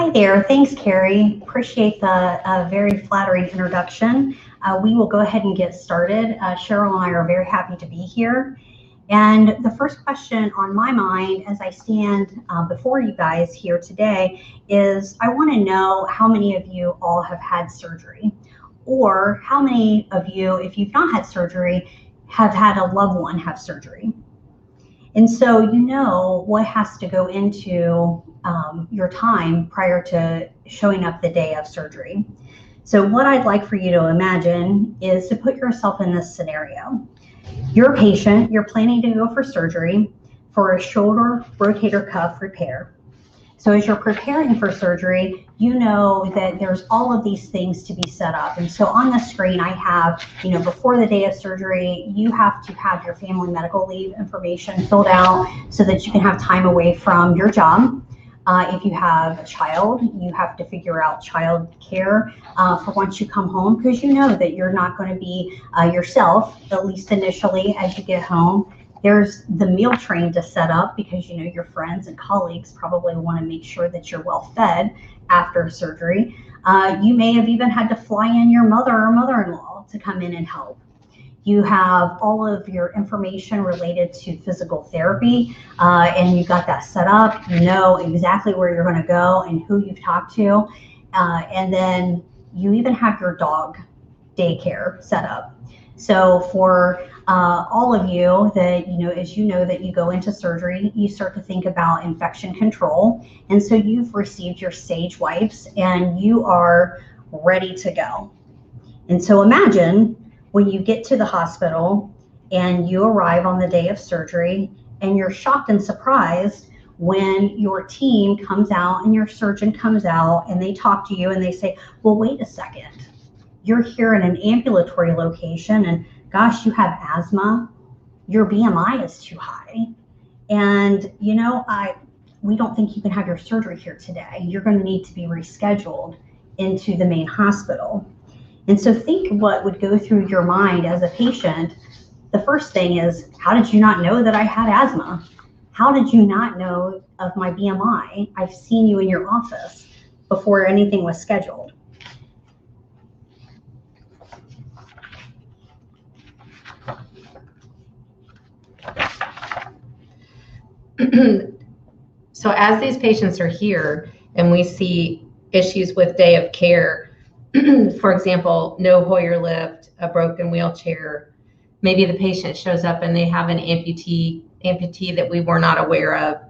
Hi there. Thanks, Carrie. Appreciate the very flattering introduction. We will go ahead and get started. Cheryl and I are very happy to be here. And the first question on my mind as I stand before you guys here today is I want to know how many of you all have had surgery, or how many of you, if you've not had surgery, have had a loved one have surgery. And so you know what has to go into your time prior to showing up the day of surgery. So what I'd like for you to imagine is to put yourself in this scenario. You're a patient, you're planning to go for surgery for a shoulder rotator cuff repair. So as you're preparing for surgery, you know that there's all of these things to be set up. And so on the screen, I have, before the day of surgery, you have to have your family medical leave information filled out so that you can have time away from your job. If you have a child, you have to figure out child care for once you come home, because you know that you're not going to be yourself, at least initially as you get home. There's the meal train to set up because your friends and colleagues probably want to make sure that you're well fed after surgery. You may have even had to fly in your mother or mother-in-law to come in and help. You have all of your information related to physical therapy, and you got that set up. You know exactly where you're going to go and who you've talked to. And then you even have your dog daycare set up. So for all of you that, as you know that you go into surgery, you start to think about infection control. And so you've received your Sage wipes and you are ready to go. And so imagine when you get to the hospital and you arrive on the day of surgery and you're shocked and surprised when your team comes out and your surgeon comes out and they talk to you and they say, well, wait a second. You're here in an ambulatory location and gosh, you have asthma. Your BMI is too high. And we don't think you can have your surgery here today. You're going to need to be rescheduled into the main hospital. And so think what would go through your mind as a patient. The first thing is, how did you not know that I had asthma? How did you not know of my BMI? I've seen you in your office before anything was scheduled. So as these patients are here and we see issues with day of care, for example, no Hoyer lift, a broken wheelchair, maybe the patient shows up and they have an amputee that we were not aware of.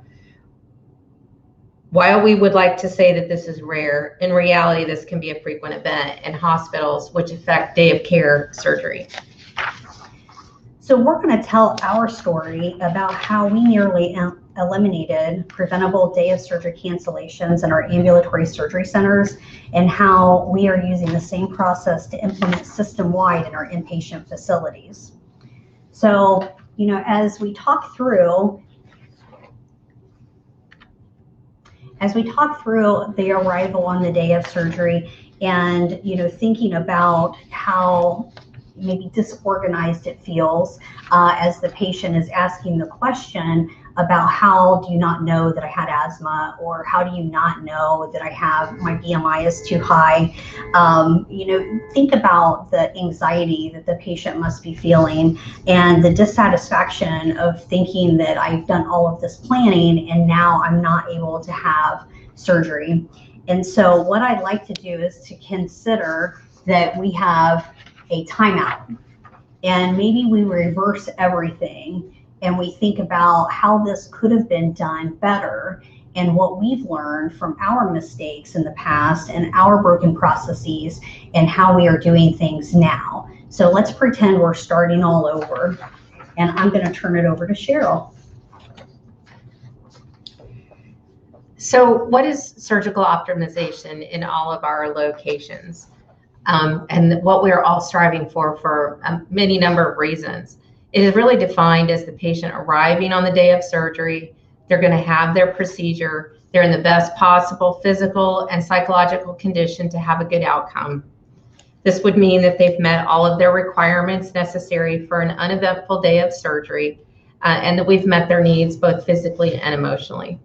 While we would like to say that this is rare, in reality, this can be a frequent event in hospitals which affect day of care surgery. So we're going to tell our story about how we nearly eliminated preventable day of surgery cancellations in our ambulatory surgery centers and how we are using the same process to implement system-wide in our inpatient facilities. So, as we talk through the arrival on the day of surgery and, thinking about how maybe disorganized it feels as the patient is asking the question about how do you not know that I had asthma, or how do you not know that I have my BMI is too high. Think about the anxiety that the patient must be feeling and the dissatisfaction of thinking that I've done all of this planning and now I'm not able to have surgery. And so what I'd like to do is to consider that we have a timeout, and maybe we reverse everything and we think about how this could have been done better and what we've learned from our mistakes in the past and our broken processes and how we are doing things now. So let's pretend we're starting all over, and I'm going to turn it over to Cheryl. So what is surgical optimization in all of our locations? And what we're all striving for many number of reasons. It is really defined as the patient arriving on the day of surgery. They're going to have their procedure. They're in the best possible physical and psychological condition to have a good outcome. This would mean that they've met all of their requirements necessary for an uneventful day of surgery, and that we've met their needs both physically and emotionally.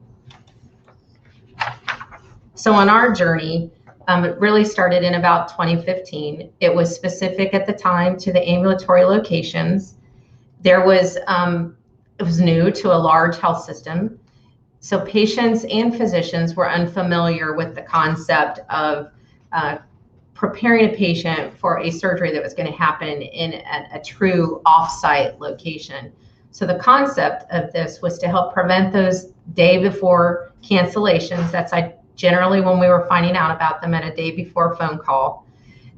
So on our journey, it really started in about 2015. It was specific at the time to the ambulatory locations. There was, it was new to a large health system. So patients and physicians were unfamiliar with the concept of preparing a patient for a surgery that was going to happen in a true off-site location. So the concept of this was to help prevent those day before cancellations. That's generally when we were finding out about them at a day before phone call,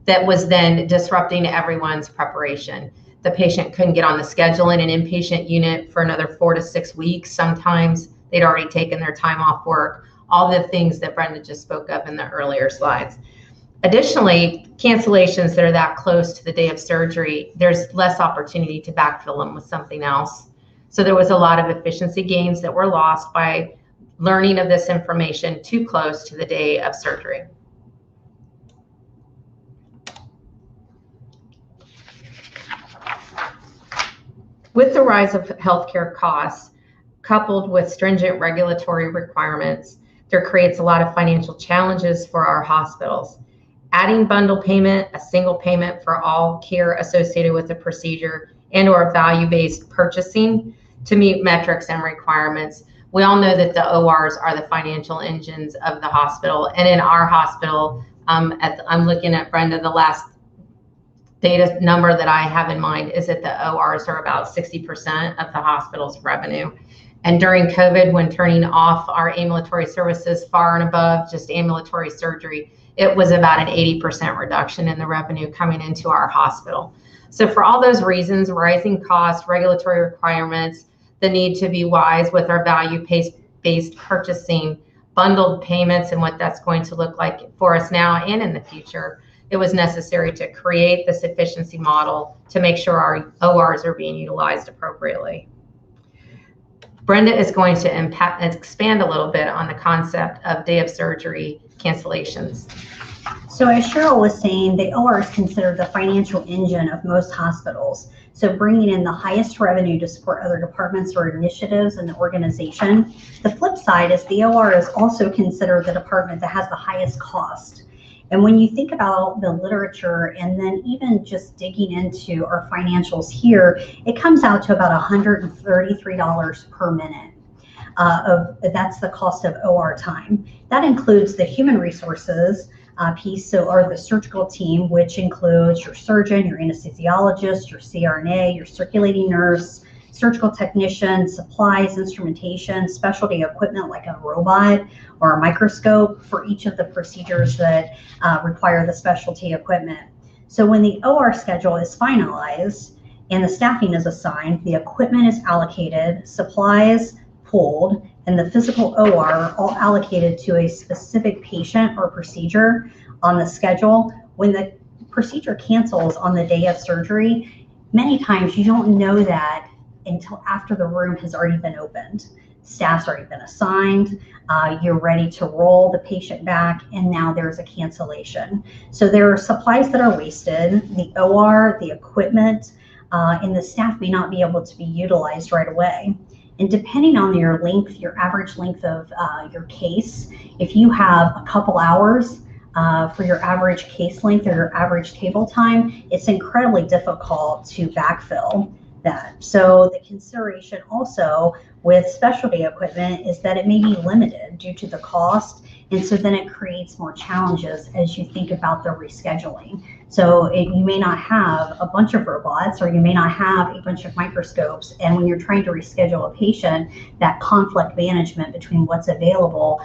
that was then disrupting everyone's preparation. The patient couldn't get on the schedule in an inpatient unit for another 4 to 6 weeks. Sometimes they'd already taken their time off work, all the things that Brenda just spoke of in the earlier slides. Additionally, cancellations that are that close to the day of surgery, there's less opportunity to backfill them with something else. So there was a lot of efficiency gains that were lost by learning of this information too close to the day of surgery. With the rise of healthcare costs, coupled with stringent regulatory requirements, there creates a lot of financial challenges for our hospitals. Adding bundle payment, a single payment for all care associated with the procedure, and/or value-based purchasing to meet metrics and requirements. We all know that the ORs are the financial engines of the hospital. And in our hospital, I'm looking at Brenda, the last data number that I have in mind is that the ORs are about 60% of the hospital's revenue. And during COVID, when turning off our ambulatory services far and above just ambulatory surgery, it was about an 80% reduction in the revenue coming into our hospital. So for all those reasons, rising costs, regulatory requirements, the need to be wise with our value-based purchasing, bundled payments, and what that's going to look like for us now and in the future, it was necessary to create this efficiency model to make sure our ORs are being utilized appropriately. Brenda is going to expand a little bit on the concept of day of surgery cancellations. So as Cheryl was saying, the OR is considered the financial engine of most hospitals. So bringing in the highest revenue to support other departments or initiatives in the organization. The flip side is the OR is also considered the department that has the highest cost. And when you think about the literature and then even just digging into our financials here, it comes out to about $133 per minute. That's the cost of OR time. That includes the human resources piece, or the surgical team, which includes your surgeon, your anesthesiologist, your CRNA, your circulating nurse, surgical technician, supplies, instrumentation, specialty equipment like a robot or a microscope for each of the procedures that require the specialty equipment. So when the OR schedule is finalized and the staffing is assigned, the equipment is allocated, supplies pulled, and the physical OR are all allocated to a specific patient or procedure on the schedule. When the procedure cancels on the day of surgery, many times you don't know that until after the room has already been opened. Staff's already been assigned, you're ready to roll the patient back, and now there's a cancellation. So there are supplies that are wasted, the OR, the equipment, and the staff may not be able to be utilized right away. And depending on your length, your average length of your case, if you have a couple hours for your average case length or your average table time, it's incredibly difficult to backfill that. So the consideration also with specialty equipment is that it may be limited due to the cost. And so then it creates more challenges as you think about the rescheduling. So you may not have a bunch of robots, or you may not have a bunch of microscopes. And when you're trying to reschedule a patient, that conflict management between what's available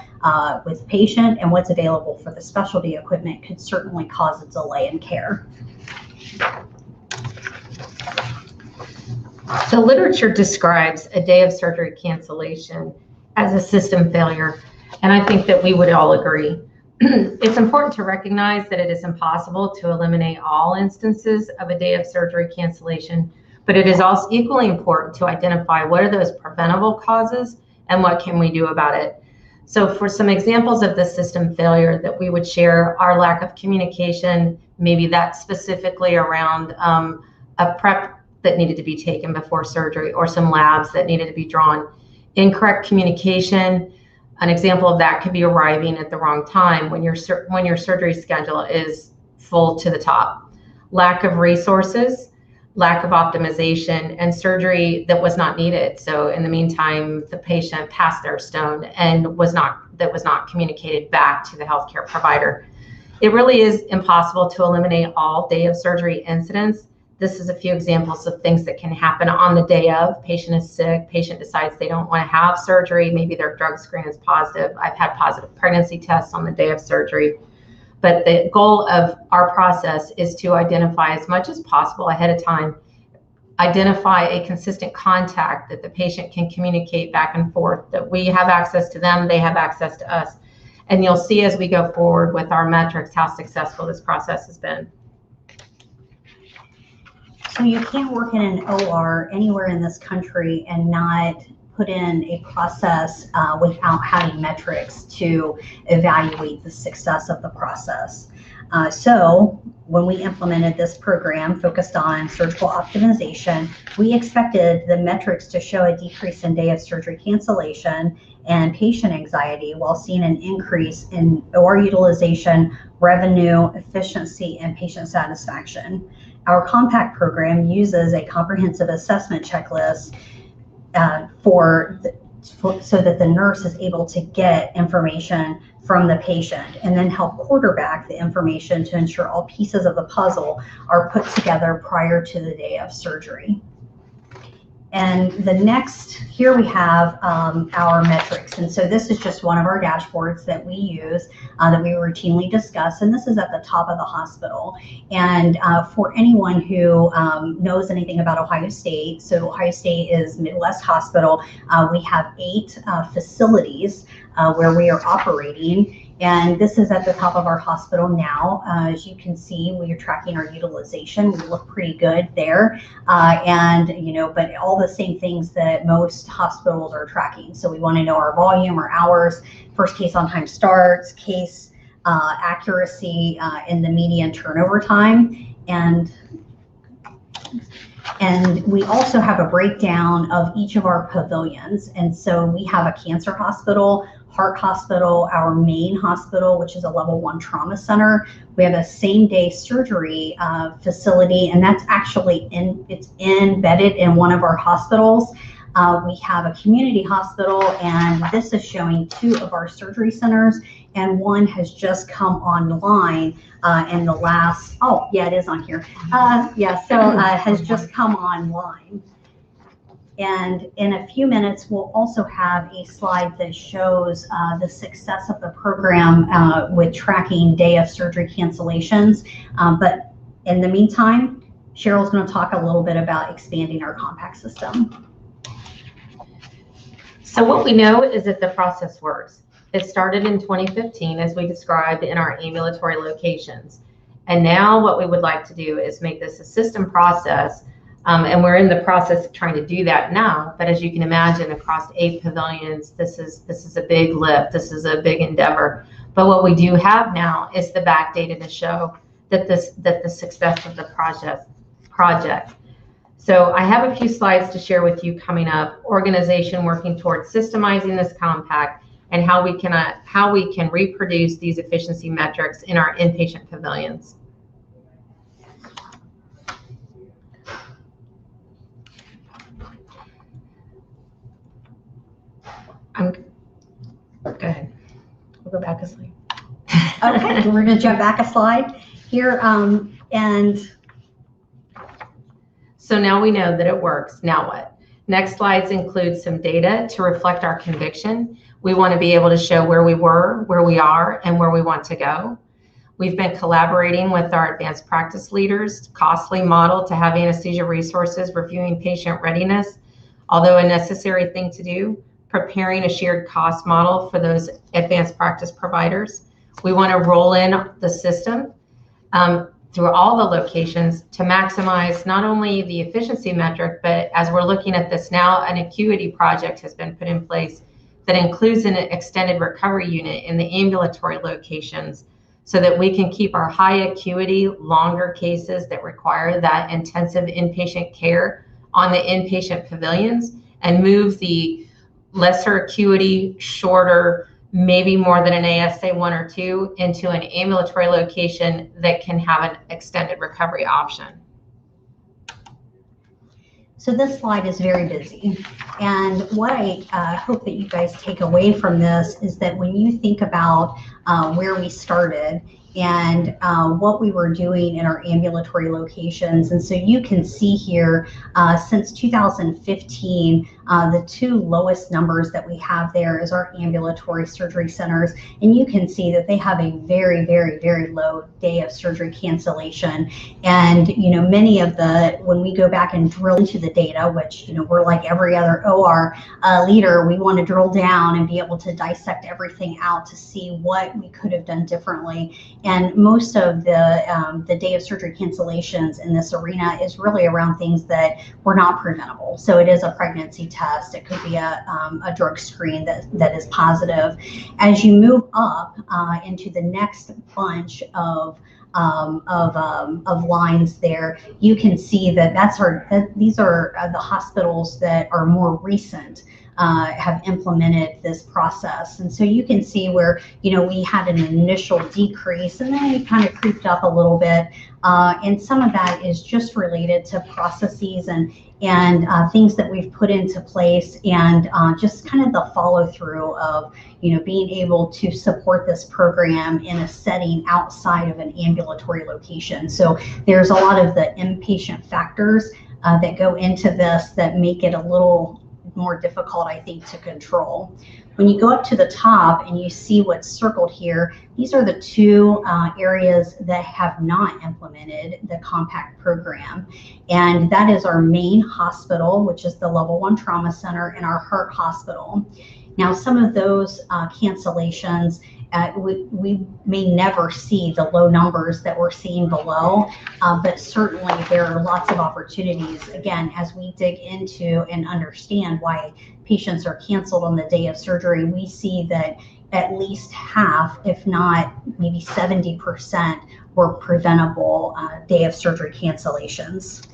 with patient and what's available for the specialty equipment could certainly cause a delay in care. The literature describes a day of surgery cancellation as a system failure, and I think that we would all agree. It's important to recognize that it is impossible to eliminate all instances of a day of surgery cancellation, but it is also equally important to identify what are those preventable causes and what can we do about it. So for some examples of the system failure that we would share, our lack of communication, maybe that's specifically around a prep that needed to be taken before surgery, or some labs that needed to be drawn. Incorrect communication, An example of that could be arriving at the wrong time when your surgery schedule is full to the top. Lack of resources, lack of optimization, and surgery that was not needed. So in the meantime, the patient passed their stone and that was not communicated back to the healthcare provider. It really is impossible to eliminate all day of surgery incidents. This is a few examples of things that can happen on the day of. Patient is sick, patient decides they don't want to have surgery, maybe their drug screen is positive. I've had positive pregnancy tests on the day of surgery. But the goal of our process is to identify as much as possible ahead of time, identify a consistent contact that the patient can communicate back and forth, that we have access to them, they have access to us. And you'll see as we go forward with our metrics how successful this process has been. So you can't work in an OR anywhere in this country and not put in a process without having metrics to evaluate the success of the process. So when we implemented this program focused on surgical optimization, we expected the metrics to show a decrease in day of surgery cancellation and patient anxiety while seeing an increase in OR utilization, revenue, efficiency, and patient satisfaction. Our compact program uses a comprehensive assessment checklist so that the nurse is able to get information from the patient and then help quarterback the information to ensure all pieces of the puzzle are put together prior to the day of surgery. And the next, here we have our metrics. And so this is just one of our dashboards that we use that we routinely discuss. And this is at the top of the hospital. And for anyone who knows anything about Ohio State, so Ohio State is Midwest Hospital. We have 8 facilities where we are operating. And this is at the top of our hospital now. As you can see, we are tracking our utilization. We look pretty good there. But all the same things that most hospitals are tracking. So we want to know our volume, our hours, first case on time starts, case accuracy, and the median turnover time. And we also have a breakdown of each of our pavilions. And so we have a cancer hospital, heart hospital, our main hospital, which is a level 1 trauma center. We have a same-day surgery facility, and that's actually it's embedded in one of our hospitals. We have a community hospital, and this is showing 2 of our surgery centers, and one has just come online in the last, oh yeah, it is on here. Has just come online. And in a few minutes, we'll also have a slide that shows the success of the program with tracking day of surgery cancellations. But in the meantime, Cheryl's going to talk a little bit about expanding our compact system. So what we know is that the process works. It started in 2015, as we described, in our ambulatory locations. And now what we would like to do is make this a system process. And we're in the process of trying to do that now. But as you can imagine, across 8 pavilions, this is a big lift. This is a big endeavor. But what we do have now is the back data to show that the success of the project. So I have a few slides to share with you coming up. Organization working towards systemizing this compact and how we can reproduce these efficiency metrics in our inpatient pavilions. Go ahead. We'll go back a slide. Okay, we're going to jump back a slide here. And so now we know that it works. Now what? Next slides include some data to reflect our conviction. We want to be able to show where we were, where we are, and where we want to go. We've been collaborating with our advanced practice leaders, costly model to have anesthesia resources, reviewing patient readiness, although a necessary thing to do, preparing a shared cost model for those advanced practice providers. We want to roll in the system through all the locations to maximize not only the efficiency metric, but as we're looking at this now, an acuity project has been put in place that includes an extended recovery unit in the ambulatory locations so that we can keep our high acuity, longer cases that require that intensive inpatient care on the inpatient pavilions and move the lesser acuity, shorter maybe more than an ASA 1 or 2, into an ambulatory location that can have an extended recovery option. So this slide is very busy. And what I hope that you guys take away from this is that when you think about where we started and what we were doing in our ambulatory locations. And so you can see here, since 2015, the two lowest numbers that we have there is our ambulatory surgery centers. And you can see that they have a very, very, very low day of surgery cancellation. And, you know, many of the, when we go back and drill into the data, which, you know, we're like every other OR leader, we want to drill down and be able to dissect everything out to see what we could have done differently. And most of the day of surgery cancellations in this arena is really around things that were not preventable. So it is a pregnancy test. It could be a drug screen that is positive. As you move up into the next bunch of lines there, you can see that these are the hospitals that are more recent. Have implemented this process. And so you can see where, you know, we had an initial decrease and then we kind of creeped up a little bit. And some of that is just related to processes and things that we've put into place, and just kind of the follow through of, you know, being able to support this program in a setting outside of an ambulatory location. So there's a lot of the inpatient factors that go into this that make it a little more difficult, I think, to control. When you go up to the top and you see what's circled here, these are the two areas that have not implemented the compact program. And that is our main hospital, which is the level 1 trauma center, and our heart hospital. Now, some of those cancellations, we may never see the low numbers that we're seeing below, but certainly there are lots of opportunities, again, as we dig into and understand why patients are canceled on the day of surgery. We see that at least half, if not maybe 70%, were preventable day of surgery cancellations.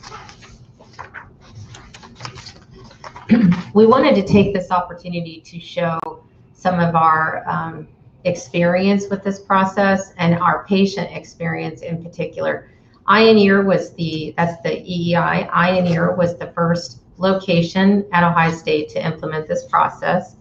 We wanted to take this opportunity to show some of our experience with this process and our patient experience in particular. Ioneer was that's the EEI. Ioneer was the first location at Ohio State to implement this process.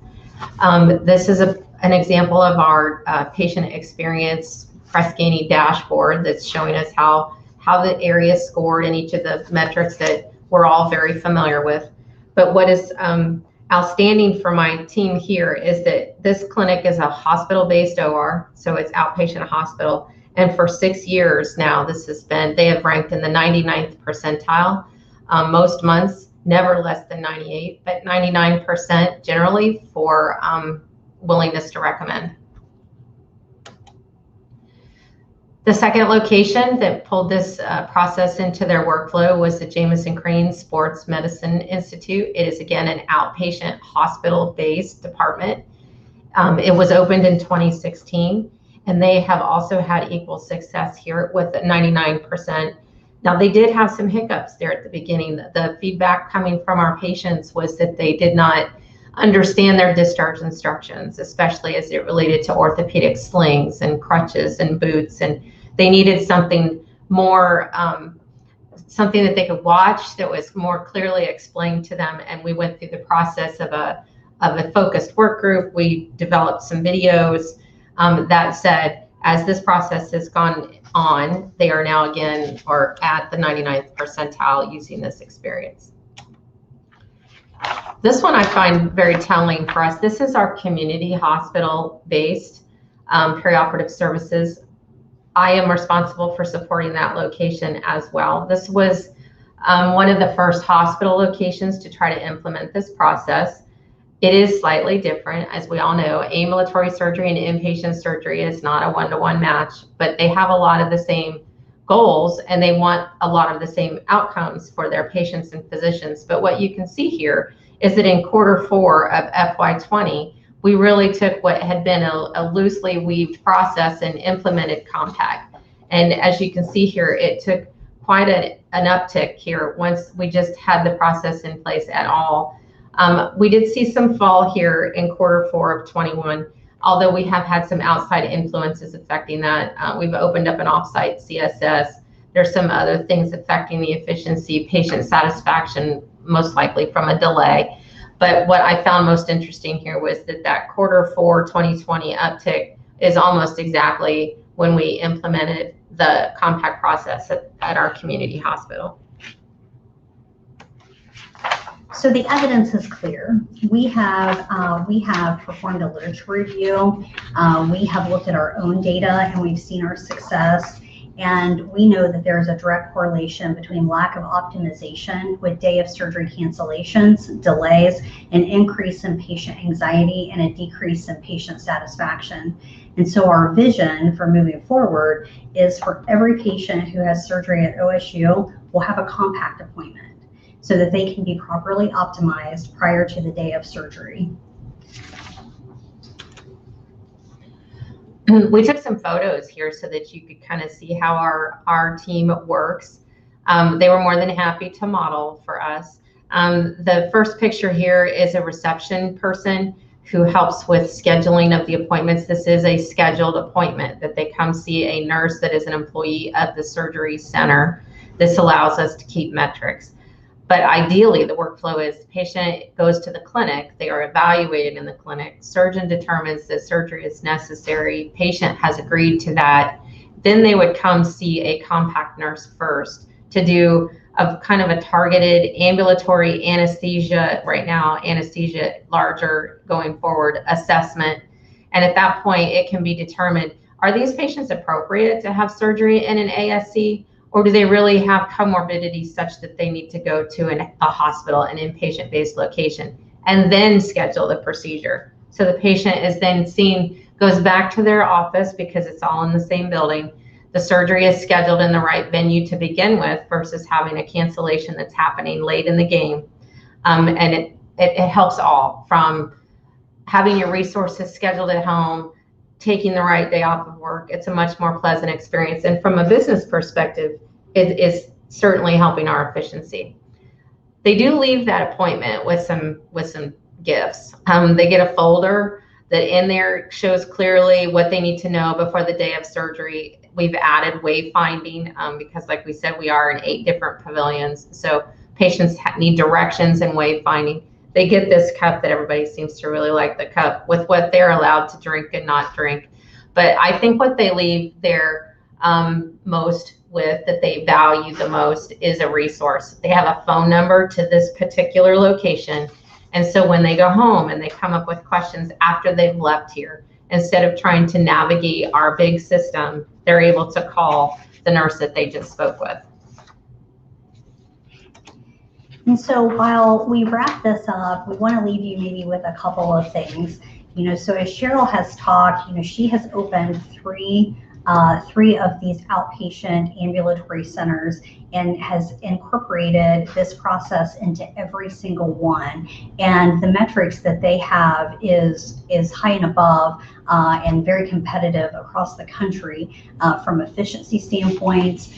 This is an example of our patient experience Frescini dashboard that's showing us how the area scored in each of the metrics that we're all very familiar with. But what is outstanding for my team here is that this clinic is a hospital-based OR, so it's outpatient hospital. And for 6 years now, they have ranked in the 99th percentile. Most months, never less than 98, but 99% generally for willingness to recommend. The second location that pulled this process into their workflow was the Jamison Crane Sports Medicine Institute. It is, again, an outpatient hospital-based department. It was opened in 2016, and they have also had equal success here with 99%. Now, they did have some hiccups there at the beginning. The feedback coming from our patients was that they did not understand their discharge instructions, especially as it related to orthopedic slings and crutches and boots, and they needed something more, something that they could watch that was more clearly explained to them. And we went through the process of a focused work group. We developed some videos. That said, as this process has gone on, they are now again or at the 99th percentile using this experience. This one I find very telling for us. This is our community hospital-based perioperative services. I am responsible for supporting that location as well. This was one of the first hospital locations to try to implement this process. It is slightly different, as we all know. Ambulatory surgery and inpatient surgery is not a one-to-one match, but they have a lot of the same goals and they want a lot of the same outcomes for their patients and physicians. But what you can see here is that in Q4 of FY20, we really took what had been a loosely weaved process and implemented compact. And as you can see here, it took quite an uptick here once we just had the process in place at all. We did see some fall here in Q4 of 21, although we have had some outside influences affecting that. We've opened up an offsite CSS. There's some other things affecting the efficiency, patient satisfaction, most likely from a delay. But what I found most interesting here was that Q4 2020 uptick is almost exactly when we implemented the compact process at our community hospital. So the evidence is clear. We have performed a literature review. We have looked at our own data and we've seen our success. And we know that there is a direct correlation between lack of optimization with day of surgery cancellations, delays, an increase in patient anxiety, and a decrease in patient satisfaction. And so our vision for moving forward is for every patient who has surgery at OSU will have a compact appointment so that they can be properly optimized prior to the day of surgery. We took some photos here so that you could kind of see how our team works. They were more than happy to model for us. The first picture here is a reception person who helps with scheduling of the appointments. This is a scheduled appointment that they come see a nurse that is an employee of the surgery center. This allows us to keep metrics. But ideally, the workflow is the patient goes to the clinic, they are evaluated in the clinic, surgeon determines that surgery is necessary, patient has agreed to that, then they would come see a compact nurse first to do a kind of a targeted ambulatory anesthesia, right now anesthesia larger going forward assessment. And at that point, it can be determined, are these patients appropriate to have surgery in an ASC? Or do they really have comorbidities such that they need to go to a hospital, an inpatient-based location, and then schedule the procedure? So the patient is then seen, goes back to their office because it's all in the same building. The surgery is scheduled in the right venue to begin with versus having a cancellation that's happening late in the game. And it helps all from having your resources scheduled at home, taking the right day off of work. It's a much more pleasant experience. And from a business perspective, it is certainly helping our efficiency. They do leave that appointment with some gifts. They get a folder that in there shows clearly what they need to know before the day of surgery. We've added wayfinding because, like we said, we are in 8 different pavilions. So patients need directions and wayfinding. They get this cup that everybody seems to really like, the cup with what they're allowed to drink and not drink. But I think what they leave there most with, that they value the most, is a resource. They have a phone number to this particular location. And so when they go home and they come up with questions after they've left here, instead of trying to navigate our big system, they're able to call the nurse that they just spoke with. And so while we wrap this up, we want to leave you maybe with a couple of things. So as Cheryl has talked, she has opened three of these outpatient ambulatory centers and has incorporated this process into every single one. And the metrics that they have is high and above and very competitive across the country from efficiency standpoints,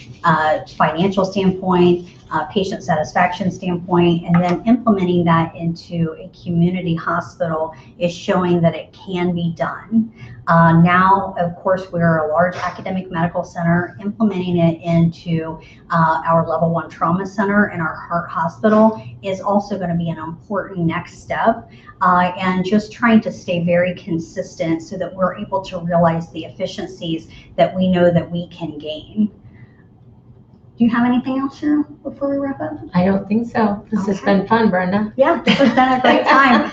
financial standpoint, patient satisfaction standpoint, and then implementing that into a community hospital is showing that it can be done. Now, of course, we're a large academic medical center. Implementing it into our level 1 trauma center and our heart hospital is also going to be an important next step. And just trying to stay very consistent so that we're able to realize the efficiencies that we know that we can gain. Do you have anything else, Cheryl, before we wrap up? I don't think so. This has been fun, Brenda. Yeah, this has been a great time.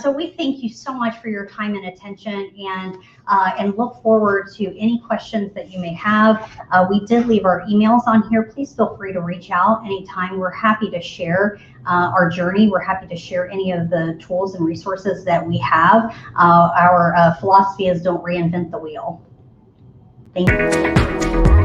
So we thank you so much for your time and attention, and look forward to any questions that you may have. We did leave our emails on here. Please feel free to reach out anytime. We're happy to share our journey. We're happy to share any of the tools and resources that we have. Our philosophy is don't reinvent the wheel. Thank you.